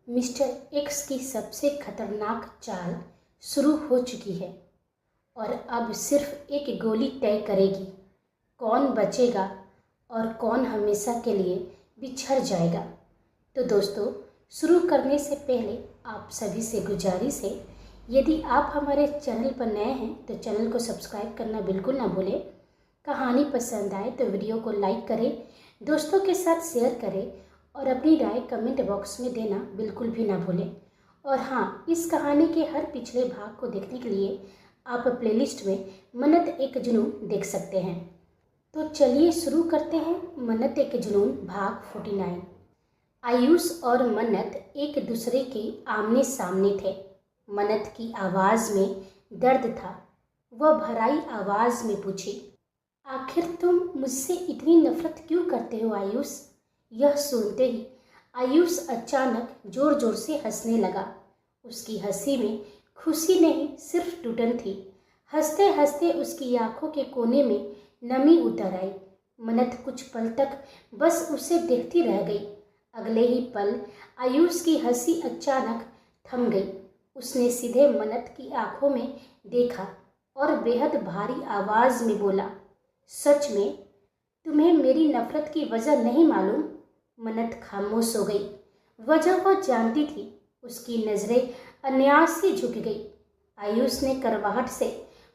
Mister x की सबसे खतरनाक चाल शुरू हो चुकी है और अब सिर्फ एक गोली तय करेगी कौन बचेगा और कौन हमेशा के लिए बिछड़ जाएगा। तो दोस्तों, शुरू करने से पहले आप सभी से गुजारिश है, यदि आप हमारे चैनल पर नए हैं तो चैनल को सब्सक्राइब करना बिल्कुल ना भूलें। कहानी पसंद आए तो वीडियो को लाइक करें, दोस्तों के साथ शेयर करें और अपनी राय कमेंट बॉक्स में देना बिल्कुल भी ना भूलें। और हाँ, इस कहानी के हर पिछले भाग को देखने के लिए आप प्लेलिस्ट में मन्नत एक जुनून देख सकते हैं। तो चलिए शुरू करते हैं मन्नत एक जुनून भाग 49। आयुष और मन्नत एक दूसरे के आमने सामने थे। मन्नत की आवाज़ में दर्द था। वह भराई आवाज़ में पूछी, आखिर तुम मुझसे इतनी नफरत क्यों करते हो आयुष? यह सुनते ही आयुष अचानक जोर जोर से हंसने लगा। उसकी हंसी में खुशी नहीं, सिर्फ टूटन थी। हंसते हंसते उसकी आंखों के कोने में नमी उतर आई। मन्नत कुछ पल तक बस उसे देखती रह गई। अगले ही पल आयुष की हंसी अचानक थम गई। उसने सीधे मन्नत की आंखों में देखा और बेहद भारी आवाज़ में बोला, सच में तुम्हें मेरी नफरत की वजह नहीं मालूम? मन्नत खामोश हो गई। वजह वह जानती थी। उसकी नज़रें अन्यास से झुक गई। आयुष ने करवाहट से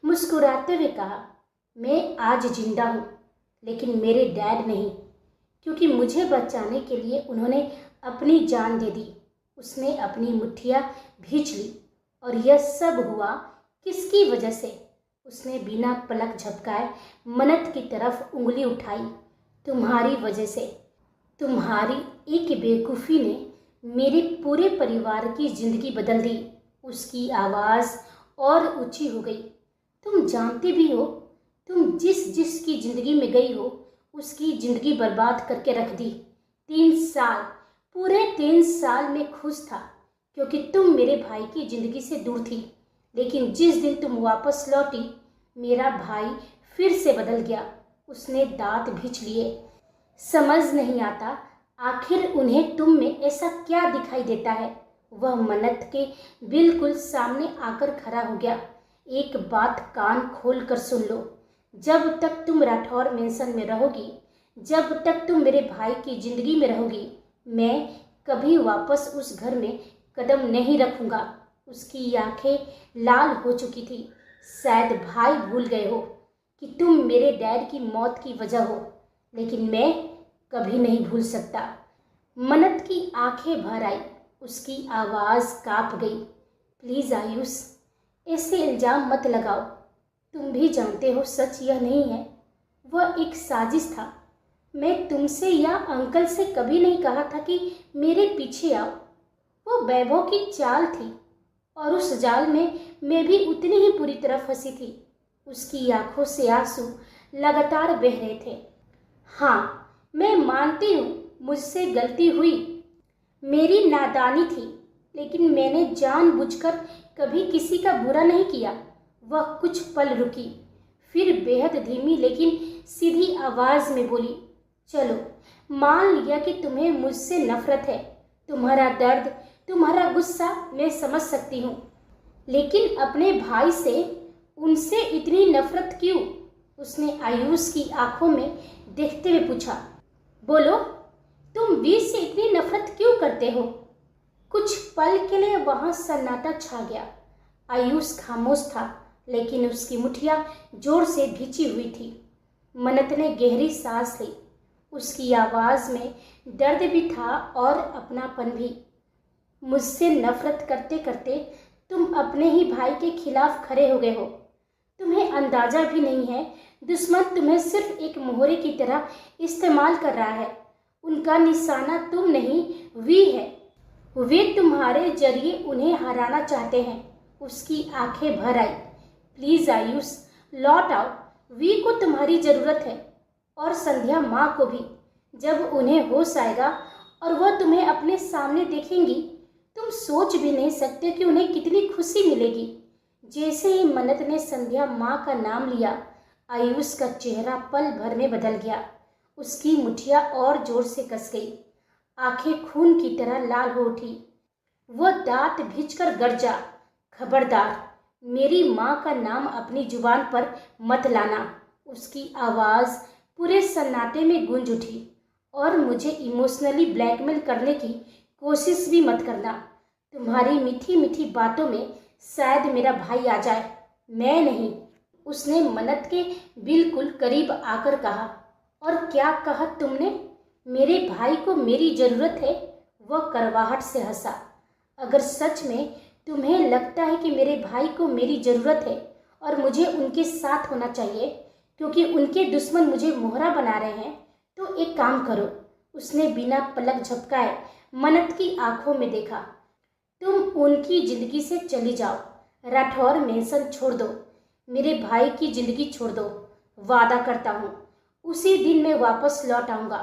मुस्कुराते हुए कहा, मैं आज जिंदा हूँ, लेकिन मेरे डैड नहीं, क्योंकि मुझे बचाने के लिए उन्होंने अपनी जान दे दी। उसने अपनी मुट्ठियाँ भींच ली। और यह सब हुआ किसकी वजह से? उसने बिना पलक झपकाए मन्नत की तरफ उंगली उठाई। तुम्हारी वजह से। तुम्हारी एक बेवकूफ़ी ने मेरे पूरे परिवार की ज़िंदगी बदल दी। उसकी आवाज़ और ऊंची हो गई। तुम जानते भी हो, तुम जिसकी ज़िंदगी में गई हो उसकी ज़िंदगी बर्बाद करके रख दी। 3 साल, पूरे 3 साल में खुश था क्योंकि तुम मेरे भाई की ज़िंदगी से दूर थी। लेकिन जिस दिन तुम वापस लौटी, मेरा भाई फिर से बदल गया। उसने दांत भींच लिए। समझ नहीं आता आखिर उन्हें तुम में ऐसा क्या दिखाई देता है। वह मन्नत के बिल्कुल सामने आकर खड़ा हो गया। एक बात कान खोल कर सुन लो, जब तक तुम राठौर मेंशन में रहोगी, जब तक तुम मेरे भाई की ज़िंदगी में रहोगी, मैं कभी वापस उस घर में कदम नहीं रखूँगा। उसकी आंखें लाल हो चुकी थी। शायद भाई भूल गए हो कि तुम मेरे डैड की मौत की वजह हो, लेकिन मैं कभी नहीं भूल सकता। मन्नत की आंखें भर आई। उसकी आवाज़ कांप गई। प्लीज़ आयुष, ऐसे इल्ज़ाम मत लगाओ। तुम भी जानते हो सच यह नहीं है। वह एक साजिश था। मैं तुमसे या अंकल से कभी नहीं कहा था कि मेरे पीछे आओ। वो वैभव की चाल थी और उस जाल में मैं भी उतनी ही पूरी तरह फंसी थी। उसकी आंखों से आंसू लगातार बह रहे थे। हाँ, मैं मानती हूँ मुझसे गलती हुई, मेरी नादानी थी, लेकिन मैंने जानबूझकर कभी किसी का बुरा नहीं किया। वह कुछ पल रुकी, फिर बेहद धीमी लेकिन सीधी आवाज़ में बोली, चलो मान लिया कि तुम्हें मुझसे नफरत है। तुम्हारा दर्द, तुम्हारा गुस्सा मैं समझ सकती हूँ, लेकिन अपने भाई से, उनसे इतनी नफरत क्यों? उसने आयुष की आंखों में देखते हुए पूछा। बोलो, तुम वीर से इतनी नफरत क्यों करते हो? कुछ पल के लिए वहां सन्नाटा छा गया। आयुष खामोश था, लेकिन उसकी मुट्ठियां जोर से भींची हुई थी। मन्नत ने गहरी सांस ली। उसकी आवाज़ में दर्द भी था और अपनापन भी। मुझसे नफरत करते करते तुम अपने ही भाई के खिलाफ खड़े हो गए हो। तुम्हें अंदाजा भी नहीं है, दुश्मन तुम्हें सिर्फ एक मोहरे की तरह इस्तेमाल कर रहा है। उनका निशाना तुम नहीं, वी है। वे तुम्हारे जरिए उन्हें हराना चाहते हैं। उसकी आंखें भर आई। प्लीज़ आयुष, लौट आओ। वी को तुम्हारी ज़रूरत है और संध्या माँ को भी। जब उन्हें होश आएगा और वह तुम्हें अपने सामने देखेंगी, तुम सोच भी नहीं सकते कि उन्हें कितनी खुशी मिलेगी। जैसे ही मन्नत ने संध्या माँ का नाम लिया, आयुष का चेहरा पल भर में बदल गया। उसकी मुट्ठियाँ और जोर से कस गई। आंखें खून की तरह लाल हो उठी। वह दांत भींचकर गरजा, खबरदार, मेरी माँ का नाम अपनी जुबान पर मत लाना। उसकी आवाज़ पूरे सन्नाटे में गूंज उठी। और मुझे इमोशनली ब्लैकमेल करने की कोशिश भी मत करना। तुम्हारी मीठी मीठी बातों में शायद मेरा भाई आ जाए, मैं नहीं। उसने मन्नत के बिल्कुल करीब आकर कहा। और क्या कहा तुमने? मेरे भाई को मेरी ज़रूरत है? वह करवाहट से हंसा। अगर सच में तुम्हें लगता है कि मेरे भाई को मेरी ज़रूरत है और मुझे उनके साथ होना चाहिए क्योंकि उनके दुश्मन मुझे मोहरा बना रहे हैं, तो एक काम करो। उसने बिना पलक झपकाए मन्नत की आंखों में देखा। तुम उनकी ज़िंदगी से चली जाओ। राठौर मेंशन छोड़ दो। मेरे भाई की ज़िंदगी छोड़ दो। वादा करता हूँ उसी दिन मैं वापस लौट आऊँगा।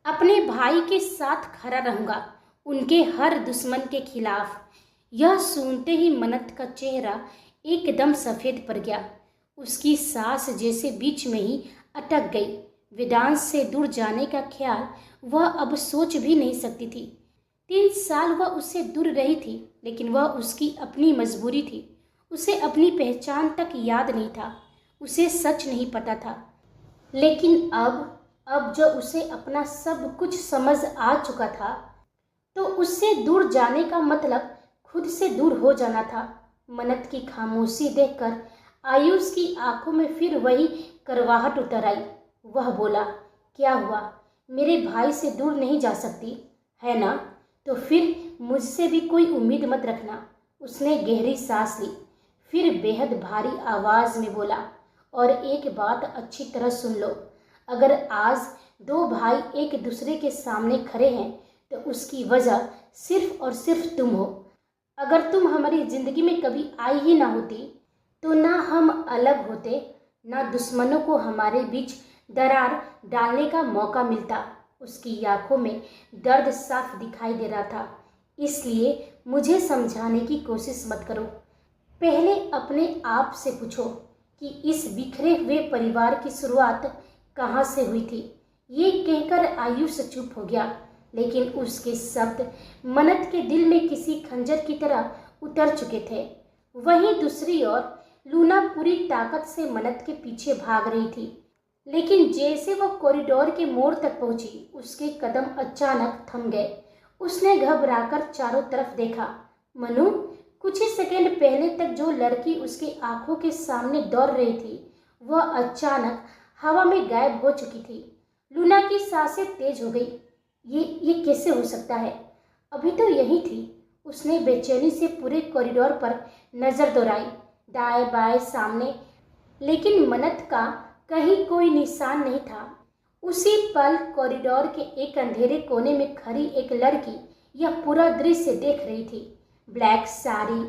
अपने भाई के साथ खड़ा रहूँगा, उनके हर दुश्मन के खिलाफ। यह सुनते ही मन्नत का चेहरा एकदम सफ़ेद पड़ गया। उसकी सांस जैसे बीच में ही अटक गई। वेदांत से दूर जाने का ख्याल वह अब सोच भी नहीं सकती थी। 3 साल वह उससे दूर रही थी, लेकिन वह उसकी अपनी मजबूरी थी। उसे अपनी पहचान तक याद नहीं था, उसे सच नहीं पता था। लेकिन अब जो उसे अपना सब कुछ समझ आ चुका था, तो उससे दूर जाने का मतलब खुद से दूर हो जाना था। मन्नत की खामोशी देखकर आयुष की आंखों में फिर वही करवाहट उतर आई। वह बोला, क्या हुआ? मेरे भाई से दूर नहीं जा सकती है ना? तो फिर मुझसे भी कोई उम्मीद मत रखना। उसने गहरी सांस ली, फिर बेहद भारी आवाज़ में बोला, और एक बात अच्छी तरह सुन लो। अगर आज 2 भाई एक दूसरे के सामने खड़े हैं तो उसकी वजह सिर्फ और सिर्फ तुम हो। अगर तुम हमारी ज़िंदगी में कभी आई ही ना होती तो ना हम अलग होते, ना दुश्मनों को हमारे बीच दरार डालने का मौका मिलता। उसकी आंखों में दर्द साफ दिखाई दे रहा था। इसलिए मुझे समझाने की कोशिश मत करो। पहले अपने आप से पूछो कि इस बिखरे हुए परिवार की शुरुआत कहाँ से हुई थी। ये कहकर आयुष चुप हो गया, लेकिन उसके शब्द मन्नत के दिल में किसी खंजर की तरह उतर चुके थे। वहीं दूसरी ओर लूना पूरी ताकत से मन्नत के पीछे भाग रही थी, लेकिन जैसे वह कॉरिडोर के मोड़ तक पहुंची, उसके कदम अचानक थम गए। उसने घबराकर चारों तरफ देखा। मनु, कुछ ही सेकंड पहले तक जो लड़की उसकी आंखों के सामने दौड़ रही थी, वह अचानक हवा में गायब हो चुकी थी। लूना की सांसें तेज हो गई। ये कैसे हो सकता है? अभी तो यही थी। उसने बेचैनी से पूरे कॉरिडोर पर नजर दौड़ाई, दाएं बाएं सामने, लेकिन मन्नत का कहीं कोई निशान नहीं था। उसी पल कॉरिडोर के एक अंधेरे कोने में खड़ी एक लड़की यह पूरा दृश्य देख रही थी। ब्लैक साड़ी,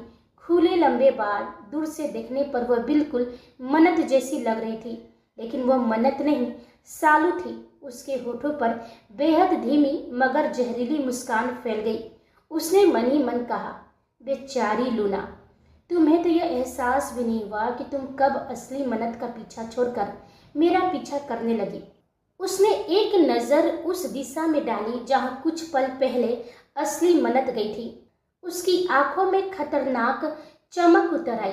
खुले लंबे बाल, दूर से देखने पर वह बिल्कुल मन्नत जैसी लग रही थी, लेकिन वह मन्नत नहीं, सालू थी। उसके होठों पर बेहद धीमी मगर जहरीली मुस्कान फैल गई। उसने मन ही मन कहा, बेचारी लूना, तुम्हें तो यह एहसास भी नहीं हुआ कि तुम कब असली मन्नत का पीछा छोड़कर मेरा पीछा करने लगी। उसने एक नज़र उस दिशा में डाली जहां कुछ पल पहले असली मन्नत गई थी। उसकी आंखों में खतरनाक चमक उतर आई।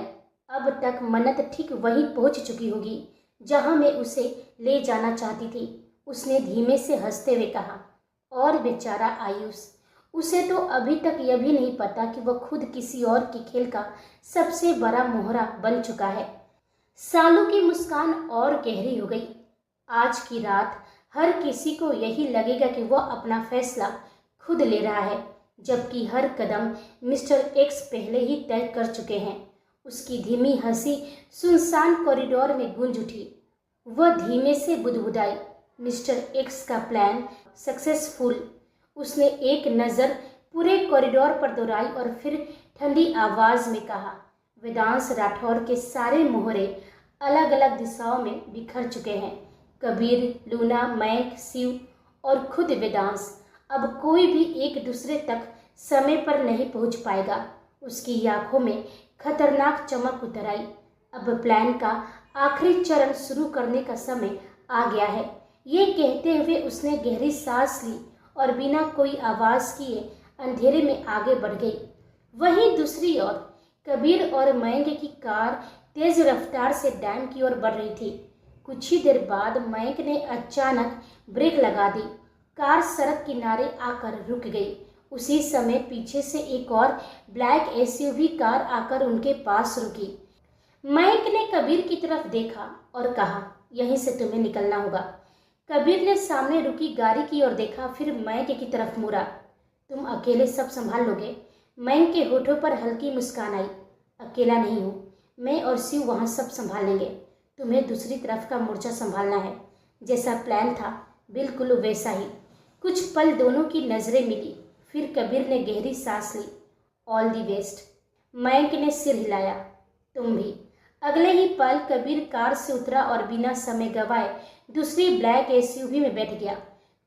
अब तक मन्नत ठीक वहीं पहुंच चुकी होगी जहां मैं उसे ले जाना चाहती थी। उसने धीमे से हंसते हुए कहा, और बेचारा आयुष, उसे तो अभी तक यह भी नहीं पता कि वह खुद किसी और के खेल का सबसे बड़ा मोहरा बन चुका है। सालू की मुस्कान और गहरी हो गई। आज की रात हर किसी को यही लगेगा कि वह अपना फैसला खुद ले रहा है, जबकि हर कदम मिस्टर एक्स पहले ही तय कर चुके हैं। उसकी धीमी हंसी सुनसान कॉरिडोर में गूंज उठी। वह धीमे से बुदबुदाई, मिस्टर एक्स का प्लान सक्सेसफुल। उसने एक नज़र पूरे कॉरिडोर पर दौड़ाई और फिर ठंडी आवाज़ में कहा, वेदांश राठौर के सारे मोहरे अलग अलग दिशाओं में बिखर चुके हैं। कबीर, लूना, मैक, शिव और खुद वेदांश, अब कोई भी एक दूसरे तक समय पर नहीं पहुंच पाएगा। उसकी आंखों में खतरनाक चमक उतर आई। अब प्लान का आखिरी चरण शुरू करने का समय आ गया है। ये कहते हुए उसने गहरी सांस ली और बिना कोई आवाज़ किए अंधेरे में आगे बढ़ गई। वहीं दूसरी ओर कबीर और मयंक की कार तेज रफ्तार से डैम की ओर बढ़ रही थी। कुछ ही देर बाद मयंक ने अचानक ब्रेक लगा दी। कार सड़क किनारे आकर रुक गई। उसी समय पीछे से एक और ब्लैक एसयूवी कार आकर उनके पास रुकी। मयंक ने कबीर की तरफ देखा और कहा, यहीं से तुम्हें निकलना होगा। कबीर ने सामने रुकी गाड़ी की ओर देखा, फिर मयंक की तरफ मुड़ा। तुम अकेले सब संभाल लोगे? मयंक के होठों पर हल्की मुस्कान आई। अकेला नहीं हूँ, मैं और शिव वहाँ सब संभाल लेंगे। तुम्हें दूसरी तरफ का मोर्चा संभालना है। जैसा प्लान था बिल्कुल वैसा ही। कुछ पल दोनों की नजरें मिली, फिर कबीर ने गहरी सांस ली। All the best. मयंक ने सिर हिलाया। तुम भी। अगले ही पल कबीर कार से उतरा और बिना समय गवाए दूसरी ब्लैक एसयूवी में बैठ गया।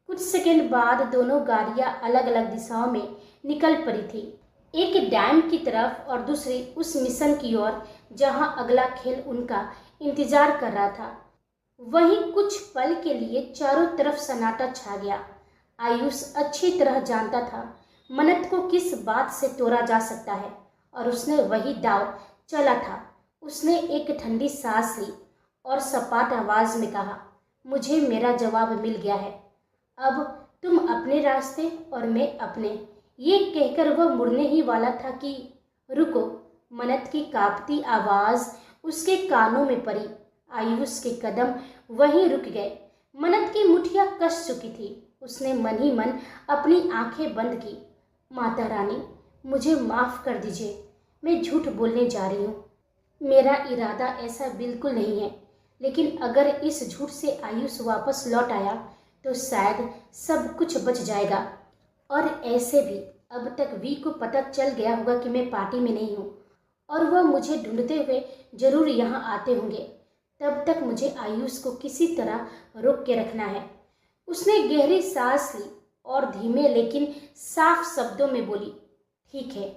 कुछ सेकंड बाद दोनों गाड़ियां अलग अलग दिशाओं में निकल पड़ी थी, एक डैम की तरफ और दूसरी उस मिशन की ओर जहां अगला खेल उनका इंतजार कर रहा था। वहीं कुछ पल के लिए चारों तरफ सन्नाटा छा गया। आयुष अच्छी तरह जानता था मन्नत को किस बात से तोड़ा जा सकता है और उसने वही दांव चला था। उसने एक ठंडी सांस ली और सपाट आवाज में कहा, मुझे मेरा जवाब मिल गया है। अब तुम अपने रास्ते और मैं अपने। ये कहकर वह मुड़ने ही वाला था कि रुको। मन्नत की कांपती आवाज उसके कानों में पड़ी। आयुष के कदम वहीं रुक गए। मन्नत की मुठियां कस चुकी थी। उसने मन ही मन अपनी आंखें बंद की। माता रानी, मुझे माफ कर दीजिए, मैं झूठ बोलने जा रही हूँ। मेरा इरादा ऐसा बिल्कुल नहीं है, लेकिन अगर इस झूठ से आयुष वापस लौट आया तो शायद सब कुछ बच जाएगा। और ऐसे भी अब तक वी को पता चल गया होगा कि मैं पार्टी में नहीं हूँ और वह मुझे ढूंढते हुए जरूर यहाँ आते होंगे। तब तक मुझे आयुष को किसी तरह रोक के रखना है। उसने गहरी सांस ली और धीमे लेकिन साफ शब्दों में बोली, ठीक है,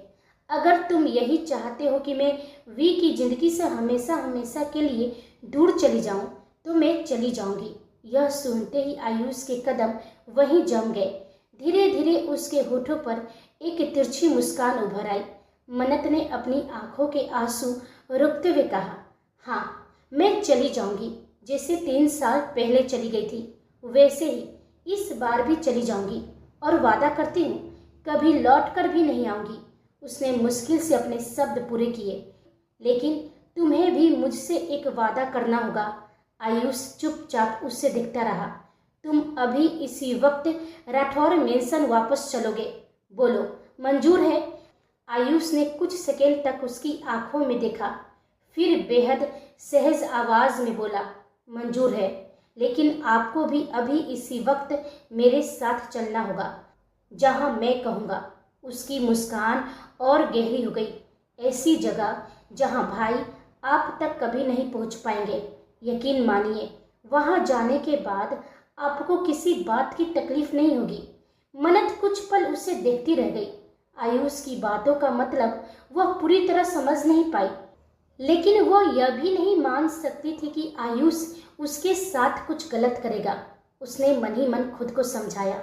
अगर तुम यही चाहते हो कि मैं वी की जिंदगी से हमेशा हमेशा के लिए दूर चली जाऊं तो मैं चली जाऊंगी। यह सुनते ही आयुष के कदम वहीं जम गए। धीरे धीरे उसके होठों पर एक तिरछी मुस्कान उभर आई। मन्नत ने अपनी आंखों के आंसू रोकते हुए कहा, हाँ, मैं चली जाऊंगी। जैसे 3 साल पहले चली गई थी वैसे ही इस बार भी चली जाऊंगी और वादा करती हूँ कभी लौट कर भी नहीं आऊंगी। उसने मुश्किल से अपने शब्द पूरे किए। लेकिन तुम्हें भी मुझसे एक वादा करना होगा। आयुष चुपचाप उससे देखता रहा। तुम अभी इसी वक्त राठौर मेंशन वापस चलोगे? बोलो, मंजूर है? आयुष ने कुछ सेकंड तक उसकी आंखों में देखा, फिर बेहद सहज आवाज में बोला, मंजूर है, लेकिन आपको भी अभी इसी वक्त मेरे साथ चलना होगा, जहां मैं कहूँगा। उसकी मुस्कान और गहरी हो गई। ऐसी जगह जहां भाई आप तक कभी नहीं पहुंच पाएंगे। यकीन मानिए, वहां जाने के बाद आपको किसी बात की तकलीफ नहीं होगी। मन्नत कुछ पल उसे देखती रह गई। आयुष की बातों का मतलब वह पूरी तरह समझ नहीं पाई, लेकिन वह यह भी नहीं मान सकती थी कि आयुष उसके साथ कुछ गलत करेगा। उसने मन ही मन खुद को समझाया,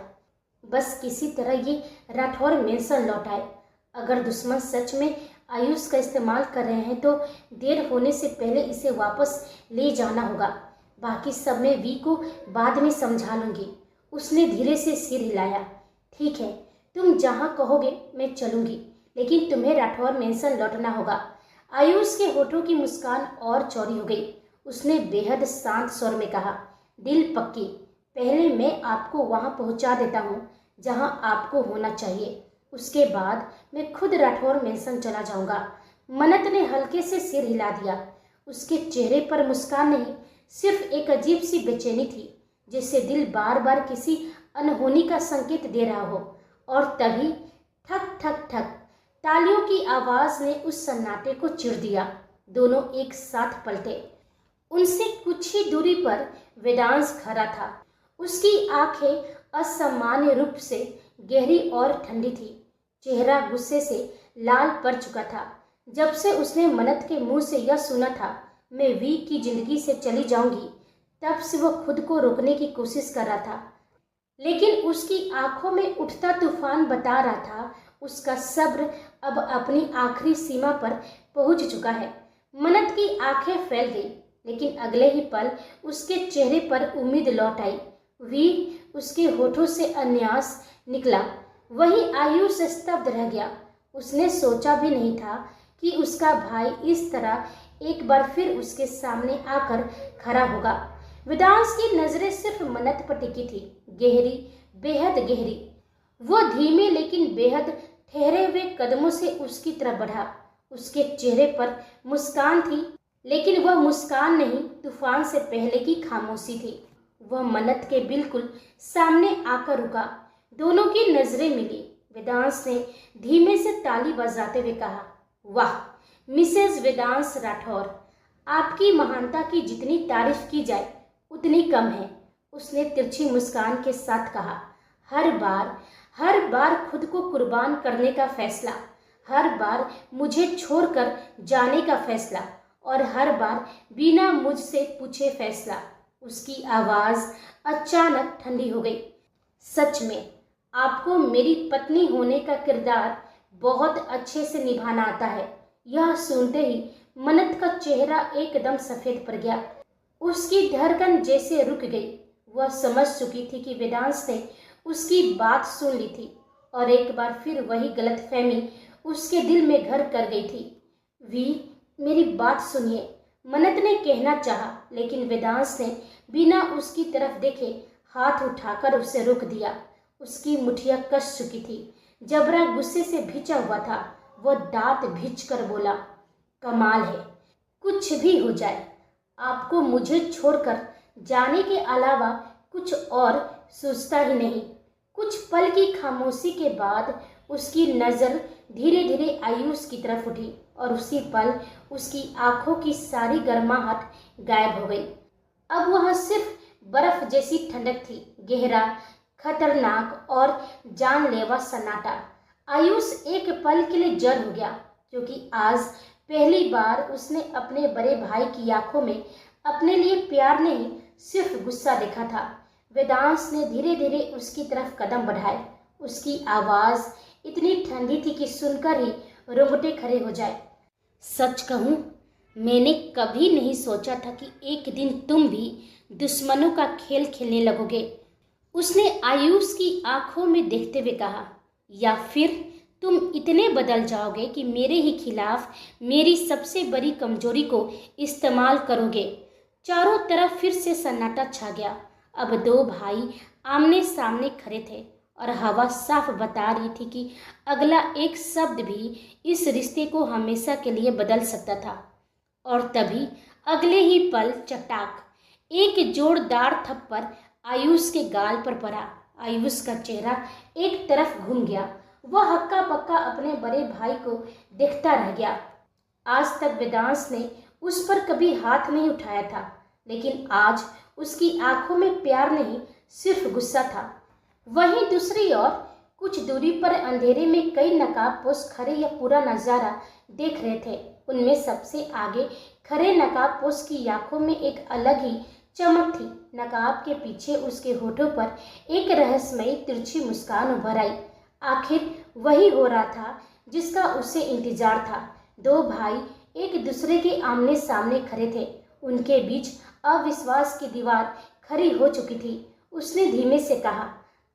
बस किसी तरह ये राठौर मेंशन लौट आए। अगर दुश्मन सच में आयुष का इस्तेमाल कर रहे हैं तो देर होने से पहले इसे वापस ले जाना होगा। बाकी सब मैं वी को बाद में समझा लूँगी। उसने धीरे से सिर हिलाया। ठीक है, तुम जहाँ कहोगे मैं चलूँगी, लेकिन तुम्हें राठौर मेंशन लौटना होगा। आयुष के होठों की मुस्कान और चौड़ी हो गई। उसने बेहद शांत स्वर में कहा, दिल पक्की, पहले मैं आपको वहाँ पहुँचा देता हूँ जहाँ आपको होना चाहिए। उसके बाद मैं खुद राठौर मेंशन चला जाऊँगा। मन्नत ने हल्के से सिर हिला दिया। उसके चेहरे पर मुस्कान नहीं, सिर्फ एक अजीब सी बेचैनी थी, जिससे दिल बार बार किसी अनहोनी का संकेत दे रहा हो। और तभी ठक ठक ठक तालियों की आवाज ने उस सन्नाटे को चीर दिया। दोनों एक साथ पलटे। उनसे कुछ ही दूरी पर वेदांश खड़ा था। उसकी आंखें असामान्य रूप से गहरी और ठंडी थी। चेहरा गुस्से से लाल पड़ चुका था। जब से उसने मन्नत के मुंह से यह सुना था, मैं वी की जिंदगी से चली जाऊंगी, तब से वह खुद को रोकने की कोशिश कर रहा था, लेकिन उसकी आंखों में उठता तूफान बता रहा था उसका सब्र अब अपनी आखिरी सीमा पर पहुंच चुका है। मन्नत की आंखें फैल गई, लेकिन अगले ही पल उसके चेहरे पर उम्मीद लौट आई। वीर, उसके होठों से अन्यास निकला। वही आयुष स्तब्ध रह गया। उसने सोचा भी नहीं था कि उसका भाई इस तरह एक बार फिर उसके सामने आकर खड़ा होगा। वेदांश की नजरें सिर्फ मन्नत पर टिकी थी, गहरी, बेहद गहरी। वो धीमे लेकिन बेहद ठहरे हुए कदमों से उसकी तरफ बढ़ा। उसके चेहरे पर मुस्कान थी, लेकिन वह मुस्कान नहीं, तूफान से पहले की खामोशी थी। वह मन्नत के बिल्कुल सामने आकर रुका। दोनों की नजरें मिली। वेदांश ने धीमे से ताली बजाते हुए कहा, वाह मिसेज वेदांश राठौर, आपकी महानता की जितनी तारीफ की जाए उतनी कम है। उसने तिरछी मुस्कान के साथ कहा, हर बार खुद को कुर्बान करने का फैसला, हर बार मुझे छोड़कर जाने का फैसला, और हर बार बिना मुझसे पूछे फैसला। उसकी आवाज अचानक ठंडी हो गई। सच में आपको मेरी पत्नी होने का किरदार बहुत अच्छे से निभाना आता है। यह सुनते ही मन्नत का चेहरा एकदम सफेद पड़ गया। उसकी धड़कन जैसे रुक गई। वह समझ चुकी थी कि वेदांश ने उसकी बात सुन ली थी और एक बार फिर वही गलतफहमी उसके दिल में घर कर गई थी। वीर, मेरी बात सुनिए, मन्नत ने कहना चाहा, लेकिन वेदांश ने बिना उसकी तरफ देखे हाथ उठाकर उसे रोक दिया। उसकी मुठिया कस चुकी थी। जबरा गुस्से से भिजा हुआ था। वह दांत भींच कर बोला, कमाल है, कुछ भी हो जाए, आपको मुझे छोड़कर जाने के अलावा कुछ और सोचता ही नहीं। कुछ पल की खामोशी के बाद उसकी नज़र धीरे धीरे आयुष की तरफ उठी और उसी पल उसकी आंखों की सारी गर्माहट गायब हो गई। अब वह सिर्फ बर्फ जैसी ठंडक थी, गहरा, खतरनाक और जानलेवा सन्नाटा। आयुष एक पल के लिए जड़ हो गया, क्योंकि आज पहली बार उसने अपने बड़े भाई की आंखों में अपने लिए प्यार नहीं, सिर्फ गुस्सा देखा था। वेदांश ने धीरे धीरे उसकी तरफ कदम बढ़ाए। उसकी आवाज़ इतनी ठंडी थी कि सुनकर ही रोंगटे खड़े हो जाए। सच कहूँ, मैंने कभी नहीं सोचा था कि एक दिन तुम भी दुश्मनों का खेल खेलने लगोगे। उसने आयुष की आंखों में देखते हुए कहा, या फिर तुम इतने बदल जाओगे कि मेरे ही खिलाफ मेरी सबसे बड़ी कमजोरी को इस्तेमाल करोगे। चारों तरफ फिर से सन्नाटा छा गया। अब दो भाई आमने सामने खड़े थे और हवा साफ बता रही थी कि अगला एक शब्द भी इस रिश्ते को हमेशा के लिए बदल सकता था। और तभी अगले ही पल चटाक, एक जोरदार थप्पड़ आयुष के गाल पर पड़ा। आयुष का चेहरा एक तरफ घूम गया। वह हक्का बक्का अपने बड़े भाई को देखता रह गया। आज तक वेदांश ने उस पर कभी हाथ नहीं उठाया था, लेकिन आज उसकी आंखों में प्यार नहीं, सिर्फ गुस्सा था। वहीं दूसरी ओर कुछ दूरी पर अंधेरे में कई नकाबपोश खड़े यह पूरा नजारा देख रहे थे। उनमें सबसे आगे खड़े नकाबपोश की आंखों में एक अलग ही चमक थी। नकाब के पीछे उसके होठों पर एक रहस्यमयी तिरछी मुस्कान उभर आई। आखिर वही हो रहा था जिसका उसे इंतजार था। दो भाई एक दूसरे के आमने सामने खड़े थे। उनके बीच अविश्वास की दीवार खड़ी हो चुकी थी। उसने धीमे से कहा,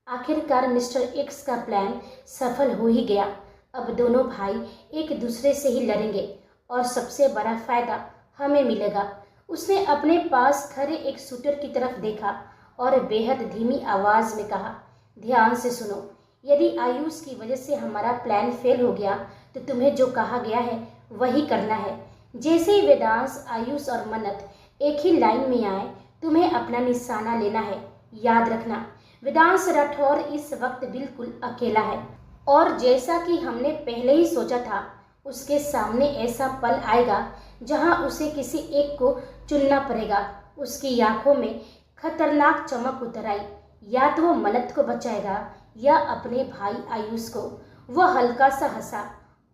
आखिरकार मिस्टर एक्स का प्लान सफल हो ही गया। अब दोनों भाई एक दूसरे से ही लड़ेंगे और सबसे बड़ा फायदा हमें मिलेगा। उसने अपने पास खड़े एक शूटर की तरफ देखा और बेहद धीमी आवाज में कहा, ध्यान से सुनो, यदि आयुष की वजह से हमारा प्लान फेल हो गया तो तुम्हें जो कहा गया है वही करना है। जैसे ही वेदांश, आयुष और मन्नत एक ही लाइन में आए, तुम्हें अपना निशाना लेना है। याद रखना, वेदांश राठौर इस वक्त बिल्कुल अकेला है और जैसा कि हमने पहले ही सोचा था, उसके सामने ऐसा पल आएगा जहां उसे किसी एक को चुनना पड़ेगा। उसकी आंखों में खतरनाक चमक उतर आई। या तो वो मन्नत को बचाएगा या अपने भाई आयुष को। वह हल्का सा हंसा,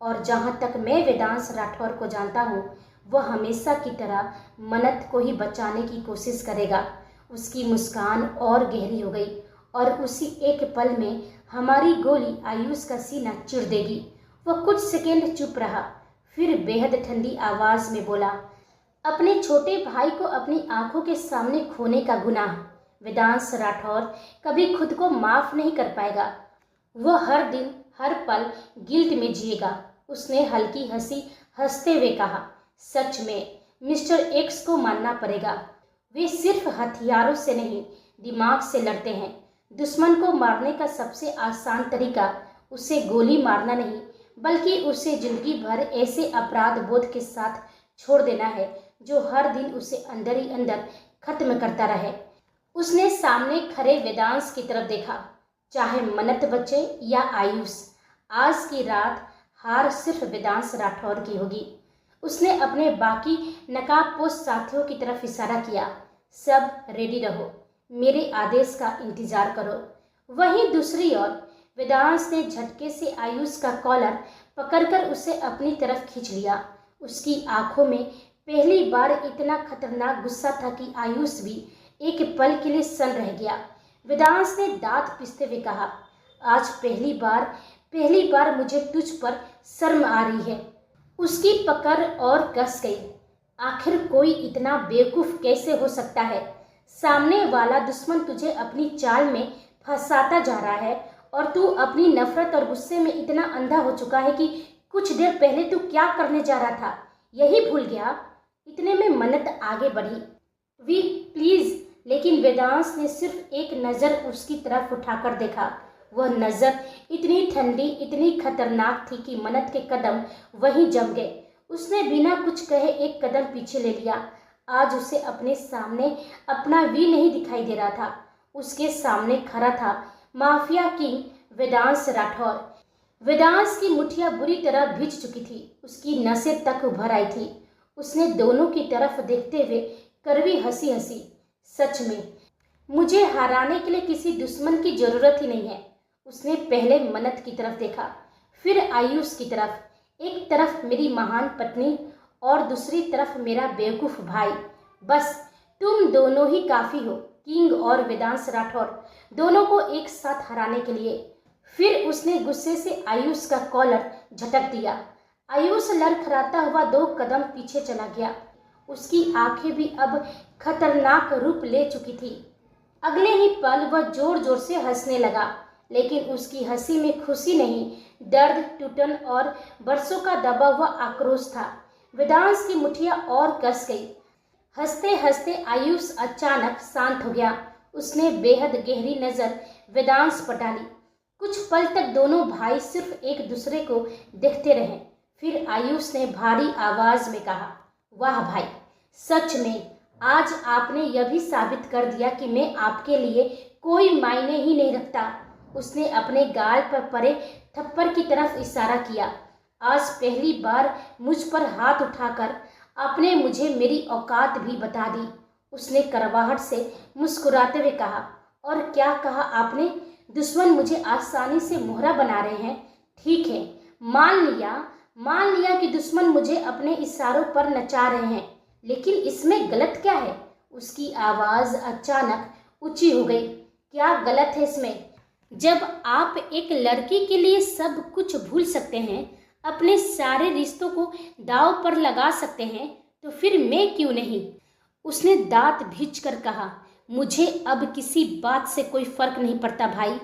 और जहां तक मैं वेदांश राठौर को जानता हूँ, वह हमेशा की तरह मन्नत को ही बचाने की कोशिश करेगा। उसकी मुस्कान और गहरी हो गई और उसी एक पल में हमारी गोली आयुष का सीना चिर देगी। वह कुछ सेकंड चुप रहा, फिर बेहद ठंडी आवाज में बोला, अपने छोटे भाई को अपनी आंखों के सामने खोने का गुनाह वेदांश राठौर कभी खुद को माफ नहीं कर पाएगा। वह हर दिन हर पल गिल्ट में जिएगा। उसने हल्की हंसी हंसते हुए कहा, सच में मिस्टर एक्स को मानना पड़ेगा। वे सिर्फ हथियारों से नहीं, दिमाग से लड़ते हैं। दुश्मन को मारने का सबसे आसान तरीका उसे गोली मारना नहीं, बल्कि उसे जिंदगी भर ऐसे अपराध बोध के साथ छोड़ देना है जो हर दिन उसे अंदर ही अंदर खत्म करता रहे। उसने सामने खड़े वेदांश की तरफ देखा। चाहे मन्नत बचे या आयुष, आज की रात हार सिर्फ वेदांश राठौर की होगी। उसने अपने बाकी नकाबपोश साथियों की तरफ इशारा किया, सब रेडी रहो, मेरे आदेश का इंतजार करो। वहीं दूसरी ओर वेदांश ने झटके से आयुष का कॉलर पकड़कर उसे अपनी तरफ खींच लिया। उसकी आंखों में पहली बार इतना खतरनाक गुस्सा था कि आयुष भी एक पल के लिए सन रह गया। वेदांश ने दांत पिसते हुए कहा, आज पहली बार मुझे तुझ पर शर्म आ रही है। उसकी पकड़ और कस गई। आखिर कोई इतना बेवकूफ कैसे हो सकता है? सामने वाला दुश्मन तुझे अपनी चाल में फंसाता जा रहा है और तू अपनी नफरत और गुस्से में इतना अंधा हो चुका है कि कुछ देर पहले तू क्या करने जा रहा था यही भूल गया। इतने में मन्नत आगे बढ़ी। वी प्लीज, लेकिन वेदांश ने सिर्फ एक नज़र उसकी तरफ उठाकर देखा। वह नज़र इतनी ठंडी, इतनी खतरनाक थी कि मन्नत के कदम वहीं जम गए। उसने बिना कुछ कहे एक कदम पीछे ले लिया। आज उसे अपने सामने अपना वी नहीं दिखाई दे रहा था। उसके सामने खड़ा था माफिया किंग वेदांश राठौर। वेदांश की मुठ्ठियां बुरी तरह भींच चुकी थी। उसकी नसें तक उभर आई थी। उसने दोनों की तरफ देखते हुए कड़वी हंसी हंसी, सच में मुझे हराने के लिए किसी दुश्मन की जरूरत ही नहीं है। उसने पहले मन्नत की तरफ देखा, फिर आयुष की तरफ। एक तरफ मेरी महान पत्नी और दूसरी तरफ मेरा बेवकूफ भाई। बस तुम दोनों ही काफी हो, किंग और वेदांश राठौर दोनों को एक साथ हराने के लिए। फिर उसने गुस्से से आयुष का कॉलर झटक दिया। आयुष लड़खड़ाता हुआ 2 कदम पीछे चला गया। उसकी आंखें भी अब खतरनाक रूप ले चुकी थी। अगले ही पल वह जोर जोर से हंसने लगा, लेकिन उसकी हंसी में खुशी नहीं, दर्द, टूटन और बरसों का दबा हुआ आक्रोश था। वेदांश की मुठ्ठियां और कस गई। हंसते हंसते आयुष अचानक शांत हो गया। उसने बेहद गहरी नजर वेदांश पर डाली। कुछ पल तक दोनों भाई सिर्फ एक दूसरे को देखते रहे। फिर आयुष ने भारी आवाज में कहा, वाह भाई, सच में आज आपने यह भी साबित कर दिया कि मैं आपके लिए कोई मायने ही नहीं रखता। उसने अपने गाल पर पड़े थप्पड़ की तरफ इशारा किया। आज पहली बार मुझ पर हाथ उठाकर आपने मुझे मेरी औकात भी बता दी। उसने कड़वाहट से मुस्कुराते हुए कहा, और क्या कहा आपने? दुश्मन मुझे आसानी से मोहरा बना रहे हैं। ठीक है, मान लिया कि दुश्मन मुझे अपने इशारों पर नचा रहे हैं, लेकिन इसमें गलत क्या है? उसकी आवाज अचानक ऊंची हो गई। क्या गलत है इसमें? जब आप एक लड़की के लिए सब कुछ भूल सकते हैं, अपने सारे रिश्तों को दांव पर लगा सकते हैं, तो फिर मैं क्यों नहीं? उसने दांत भींचकर कहा, मुझे अब किसी बात से कोई फर्क नहीं पड़ता भाई,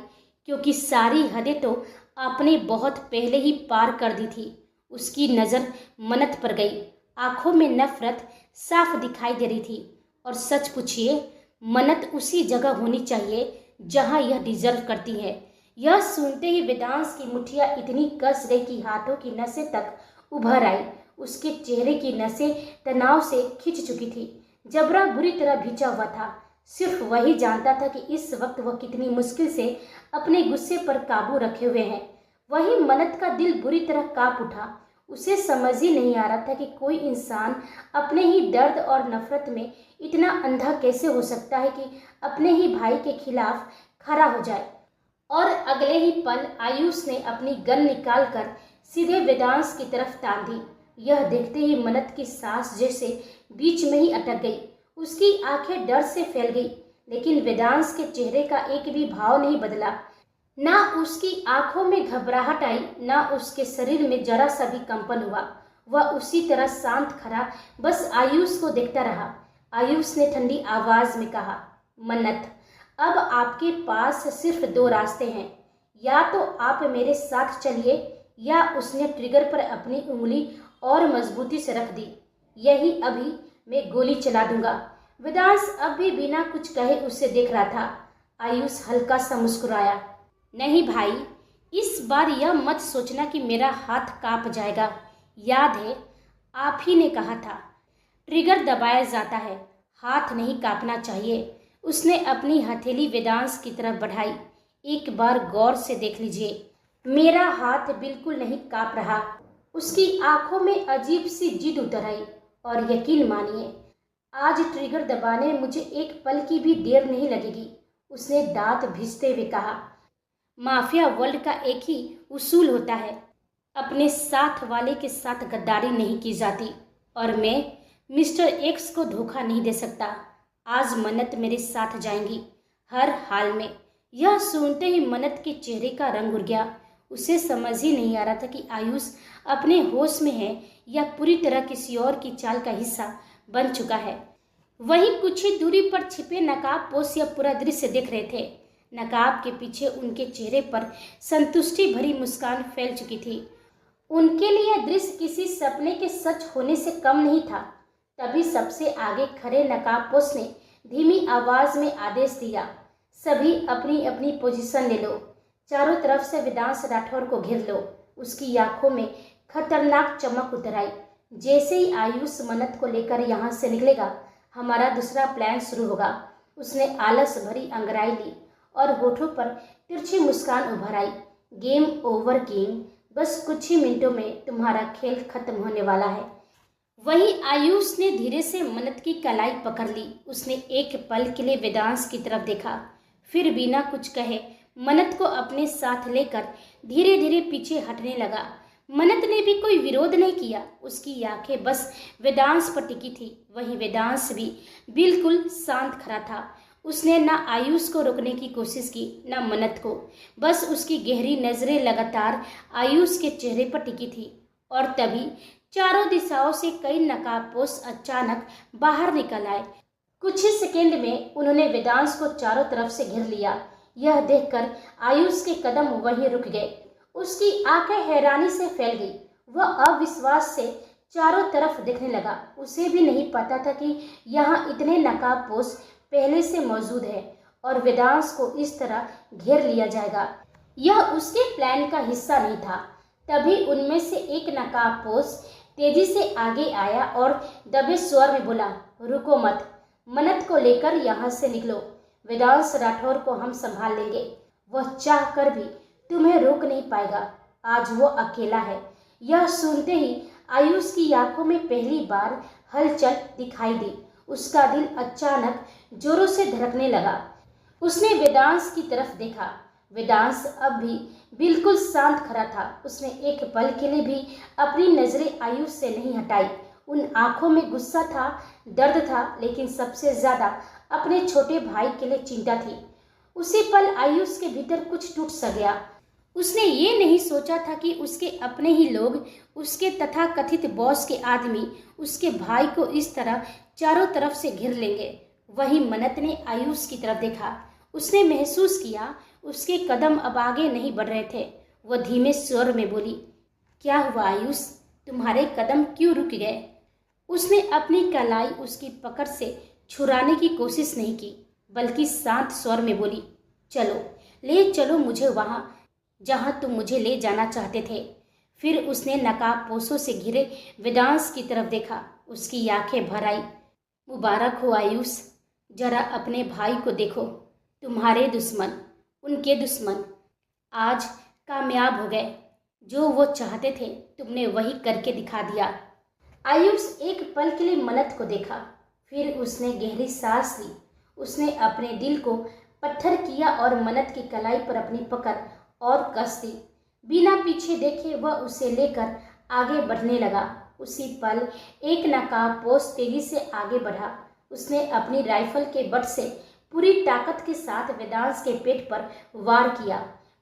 क्योंकि सारी हदें तो आपने बहुत पहले ही पार कर दी थी। उसकी नज़र मन्नत पर गई। आंखों में नफरत साफ दिखाई दे रही थी। और सच पूछिए, मन्नत उसी जगह होनी चाहिए जहां यह डिजर्व करती है। यह सुनते ही वेदांश की मुठ्ठियां इतनी कस गई कि हाथों की नसें तक उभर आई। उसके चेहरे की नसें तनाव से खिंच चुकी थी। जबड़ा बुरी तरह भिंचा हुआ था। सिर्फ वही जानता था कि इस वक्त वह कितनी मुश्किल से अपने गुस्से पर काबू रखे हुए हैं। वही मन्नत का दिल बुरी तरह कांप उठा। उसे समझ ही नहीं आ रहा था कि कोई इंसान अपने ही दर्द और नफरत में इतना अंधा कैसे हो सकता है कि अपने ही भाई के खिलाफ खड़ा हो जाए। और अगले ही पल आयुष ने अपनी गन निकालकर सीधे वेदांश की तरफ तान दी। यह देखते ही मन्नत की सांस जैसे बीच में ही अटक गई। उसकी आंखें डर से फैल गई, लेकिन वेदांश के चेहरे का एक भी भाव नहीं बदला। ना उसकी आंखों में घबराहट आई, ना उसके शरीर में जरा सा भी कंपन हुआ। वह उसी तरह शांत खड़ा बस आयुष को देखता रहा। आयुष ने ठंडी आवाज में कहा, मन्नत, अब आपके पास सिर्फ दो रास्ते हैं, या तो आप मेरे साथ चलिए, या उसने ट्रिगर पर अपनी उंगली और मजबूती से रख दी। यही अभी मैं गोली चला दूंगा। वेदांश अब भी बिना कुछ कहे उसे देख रहा था। आयुष हल्का सा मुस्कुराया, नहीं भाई, इस बार यह मत सोचना कि मेरा हाथ कांप जाएगा। याद है आप ही ने कहा था ट्रिगर दबाया जाता है, हाथ नहीं कांपना चाहिए। उसने अपनी हथेली वेदांश की तरफ बढ़ाई। एक बार गौर से देख लीजिए, मेरा हाथ बिल्कुल नहीं कांप रहा। उसकी आंखों में अजीब सी जिद उतर आई। और यकीन मानिए, आज ट्रिगर दबाने में मुझे एक पल की भी देर नहीं लगेगी। उसने दांत भिजते हुए कहा, माफिया वर्ल्ड का एक ही उसूल होता है, अपने साथ वाले के साथ गद्दारी नहीं की जाती, और मैं मिस्टर एक्स को धोखा नहीं दे सकता। आज मन्नत मेरे साथ जाएंगी, हर हाल में। यह सुनते ही मन्नत के चेहरे का रंग उड़ गया। उसे समझ ही नहीं आ रहा था कि आयुष अपने होश में है या पूरी तरह किसी और की चाल का हिस्सा बन चुका है। वहीं कुछ ही दूरी पर छिपे नकाबपोश यह पूरा दृश्य देख रहे थे। नकाब के पीछे उनके चेहरे पर संतुष्टि भरी मुस्कान फैल चुकी थी। उनके लिए यह दृश्य किसी सपने के सच होने से कम नहीं था। तभी सबसे आगे खड़े नकाबपोश ने धीमी आवाज में आदेश दिया, सभी अपनी अपनी पोजीशन ले लो। चारों तरफ से वेदांश राठौर को घेर लो। उसकी आंखों में खतरनाक चमक उतर आई। जैसे ही आयुष मन्नत को लेकर यहाँ से निकलेगा, हमारा दूसरा प्लान शुरू होगा। उसने आलस भरी अंगड़ाई ली और होठों पर तिरछी मुस्कान उभर आई। गेम ओवर किंग, बस कुछ ही मिनटों में तुम्हारा खेल खत्म होने वाला है। वहीं आयुष ने धीरे से मन्नत की कलाई पकड़ ली। उसने एक पल के लिए वेदांश की तरफ देखा, फिर बिना कुछ कहे मन्नत को अपने साथ लेकर धीरे धीरे पीछे हटने लगा। मन्नत ने भी कोई विरोध नहीं किया। उसकी आंखें बस वेदांश पर टिकी थी। वहीं वेदांश भी बिल्कुल शांत खड़ा था। उसने न आयुष को रोकने की कोशिश की, न मन्नत को। बस उसकी गहरी नजरें लगातार आयुष के चेहरे पर टिकी थी। और तभी चारों दिशाओं से कई नकाबपोश अचानक बाहर निकल आए। कुछ ही सेकंड में उन्होंने वेदांश को चारों तरफ से घेर लिया। यह देखकर आयुष के कदम वहीं रुक गए। उसकी आंखें हैरानी से फैल गई। वह अविश्वास से चारों तरफ देखने लगा। उसे भी नहीं पता था कि यहाँ इतने नकाबपोश पहले से मौजूद है और वेदांश को इस तरह घेर लिया जाएगा। यह उसके प्लान का हिस्सा नहीं था। तभी उनमें से एक नकाबपोश तेजी से आगे आया और दबे स्वर में बोला, रुको मत, मन्नत को लेकर यहाँ से निकलो। वेदांश राठौर को हम संभाल लेंगे। वह चाह कर भी तुम्हें रोक नहीं पाएगा। आज वो अकेला है। यह सुनते ही आयुष की आंखों में पहली बार हलचल दिखाई दी। उसका दिल अचानक जोरों से धड़कने लगा। उसने वेदांश की तरफ देखा। वेदांश अब भी बिल्कुल शांत खड़ा था। उसने एक पल के लिए भी अपनी नजरें आयुष से नहीं हटाई। उन आंखों में गुस्सा था, दर्द था, लेकिन सबसे ज्यादा अपने छोटे भाई के लिए चिंता थी। उसी पल आयुष के भीतर कुछ टूट सा गया। उसने ये नहीं सोचा था कि उसके अपने ही लोग, उसके तथाकथित बॉस के आदमी उसके भाई को इस तरह चारों तरफ से घेर लेंगे। वहीं मन्नत ने आयुष की तरफ देखा। उसने महसूस किया उसके कदम अब आगे नहीं बढ़ रहे थे। वह धीमे स्वर में बोली, क्या हुआ आयुष, तुम्हारे कदम क्यों रुक गए? उसने अपनी कलाई उसकी पकड़ से छुड़ाने की कोशिश नहीं की, बल्कि शांत स्वर में बोली, चलो, ले चलो मुझे वहां जहां तुम मुझे ले जाना चाहते थे। फिर उसने नकाबपोशों से घिरे वेदांश की तरफ देखा। उसकी आंखें भर आई। मुबारक हो आयुष, जरा अपने भाई को देखो। तुम्हारे दुश्मन, उनके दुश्मन आज कामयाब हो गए। जो वो चाहते थे तुमने वही करके दिखा दिया। आयुष एक पल के लिए मन्नत को देखा, फिर उसने गहरी सांस ली। उसने अपने दिल को पत्थर किया और मन्नत की कलाई पर अपनी पकड़ और कस दी। बिना पीछे देखे वह उसे लेकर आगे बढ़ने लगा। उसी पल एक नकाबपोश तेजी से आगे बढ़ा। उसने अपनी राइफल के बट से पूरी ताकत के साथ वेदांश के पेट पर वार किया।